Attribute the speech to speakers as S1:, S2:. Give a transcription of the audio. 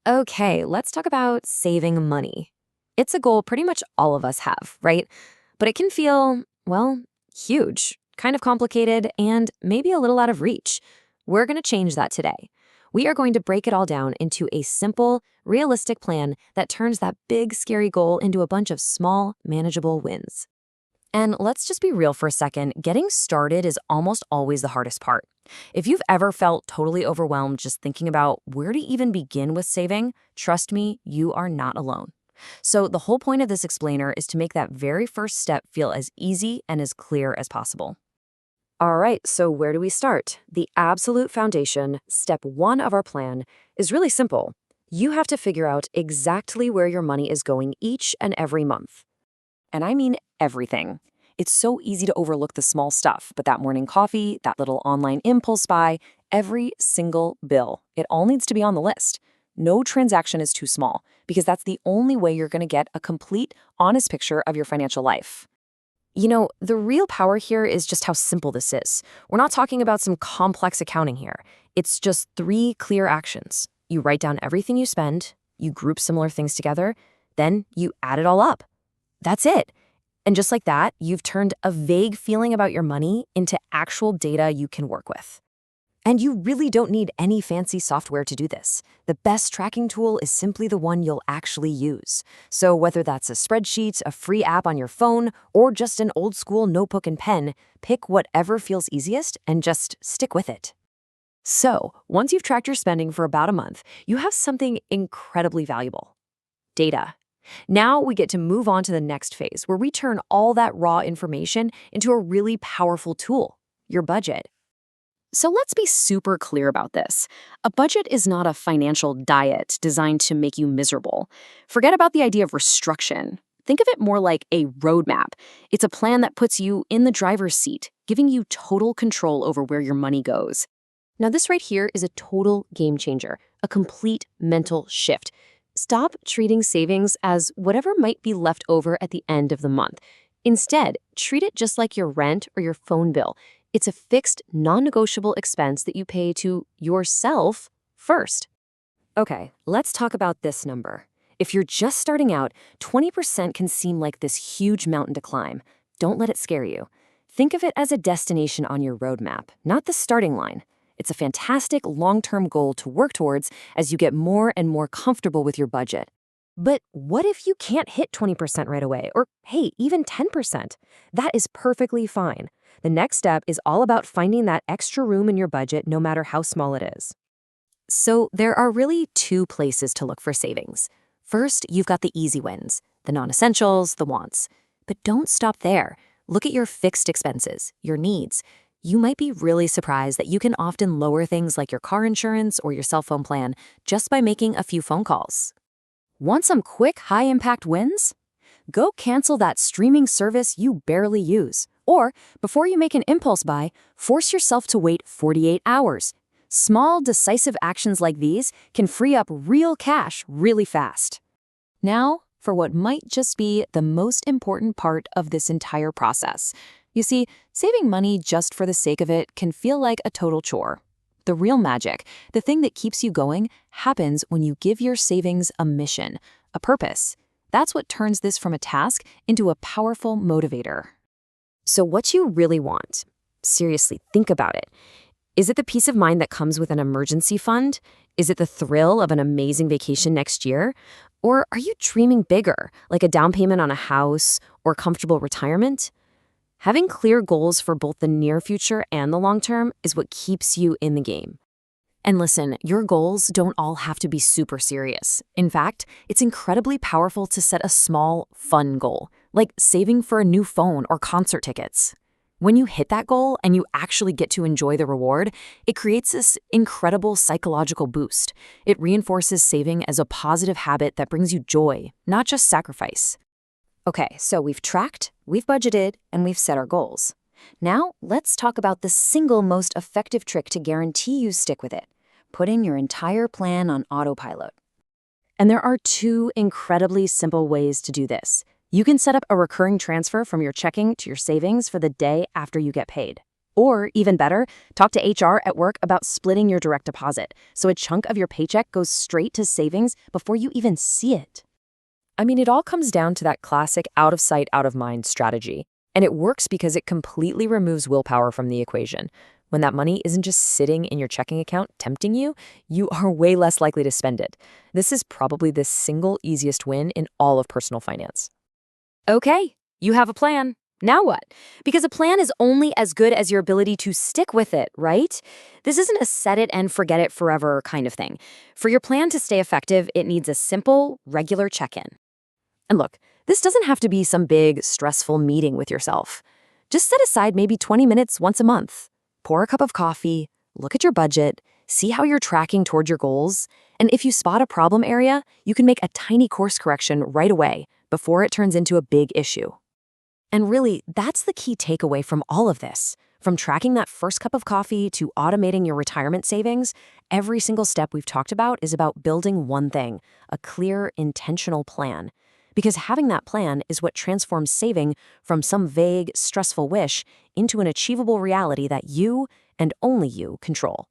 S1: Okay, let's talk about saving money. It's a goal pretty much all of us have, right? But it can feel, well, huge, kind of complicated, and maybe a little out of reach. We're going to change that today. We are going to break it all down into a simple, realistic plan that turns that big, scary goal into a bunch of small, manageable wins. And let's just be real for a second. Getting started is almost always the hardest part. If you've ever felt totally overwhelmed just thinking about where to even begin with saving, trust me, you are not alone. So, the whole point of this explainer is to make that very first step feel as easy and as clear as possible. All right, so where do we start? The absolute foundation, step one of our plan, is really simple. You have to figure out exactly where your money is going each and every month. And I mean everything. It's so easy to overlook the small stuff, but that morning coffee, that little online impulse buy, every single bill, it all needs to be on the list. No transaction is too small, because that's the only way you're going to get a complete, honest picture of your financial life. The real power here is just how simple this is. We're not talking about some complex accounting here. It's just three clear actions. You write down everything you spend, you group similar things together, then you add it all up. That's it. And just like that, you've turned a vague feeling about your money into actual data you can work with. And you really don't need any fancy software to do this. The best tracking tool is simply the one you'll actually use. So whether that's a spreadsheet, a free app on your phone, or just an old school notebook and pen, pick whatever feels easiest and just stick with it. So once you've tracked your spending for about a month, you have something incredibly valuable: data. Now we get to move on to the next phase, where we turn all that raw information into a really powerful tool: your budget. So let's be super clear about this. A budget is not a financial diet designed to make you miserable. Forget about the idea of restriction. Think of it more like a roadmap. It's a plan that puts you in the driver's seat, giving you total control over where your money goes. Now, this right here is a total game changer, a complete mental shift. Stop treating savings as whatever might be left over at the end of the month. Instead, treat it just like your rent or your phone bill. It's a fixed, non-negotiable expense that you pay to yourself first. Okay, let's talk about this number. If you're just starting out, 20% can seem like this huge mountain to climb. Don't let it scare you. Think of it as a destination on your roadmap, not the starting line. It's a fantastic long-term goal to work towards as you get more and more comfortable with your budget. But what if you can't hit 20% right away, or hey, even 10%? That is perfectly fine. The next step is all about finding that extra room in your budget, no matter how small it is. So there are really two places to look for savings. First, you've got the easy wins, the non-essentials, the wants. But don't stop there. Look at your fixed expenses, your needs. You might be really surprised that you can often lower things like your car insurance or your cell phone plan just by making a few phone calls. Want some quick, high-impact wins? Go cancel that streaming service you barely use. Or, before you make an impulse buy, force yourself to wait 48 hours. Small, decisive actions like these can free up real cash really fast. Now, for what might just be the most important part of this entire process. You see, saving money just for the sake of it can feel like a total chore. The real magic, the thing that keeps you going, happens when you give your savings a mission, a purpose. That's what turns this from a task into a powerful motivator. So what you really want? Seriously, think about it. Is it the peace of mind that comes with an emergency fund? Is it the thrill of an amazing vacation next year? Or are you dreaming bigger, like a down payment on a house or comfortable retirement? Having clear goals for both the near future and the long term is what keeps you in the game. And listen, your goals don't all have to be super serious. In fact, it's incredibly powerful to set a small, fun goal, like saving for a new phone or concert tickets. When you hit that goal and you actually get to enjoy the reward, it creates this incredible psychological boost. It reinforces saving as a positive habit that brings you joy, not just sacrifice. Okay, so we've tracked, we've budgeted, and we've set our goals. Now, let's talk about the single most effective trick to guarantee you stick with it: putting your entire plan on autopilot. And there are two incredibly simple ways to do this. You can set up a recurring transfer from your checking to your savings for the day after you get paid.
S2: Or, even better, talk to HR at work about splitting your direct deposit so a chunk of your paycheck goes straight to savings before you even see it.
S1: I mean, it all comes down to that classic out of sight, out of mind strategy. And it works because it completely removes willpower from the equation. When that money isn't just sitting in your checking account tempting you, you are way less likely to spend it. This is probably the single easiest win in all of personal finance. Okay, you have a plan. Now what? Because a plan is only as good as your ability to stick with it, right? This isn't a set it and forget it forever kind of thing. For your plan to stay effective, it needs a simple, regular check-in. And look, this doesn't have to be some big, stressful meeting with yourself. Just set aside maybe 20 minutes once a month. Pour a cup of coffee, look at your budget, see how you're tracking toward your goals, and if you spot a problem area, you can make a tiny course correction right away before it turns into a big issue. And really, that's the key takeaway from all of this. From tracking that first cup of coffee to automating your retirement savings, every single step we've talked about is about building one thing, a clear, intentional plan. Because having that plan is what transforms saving from some vague, stressful wish into an achievable reality that you, and only you, control.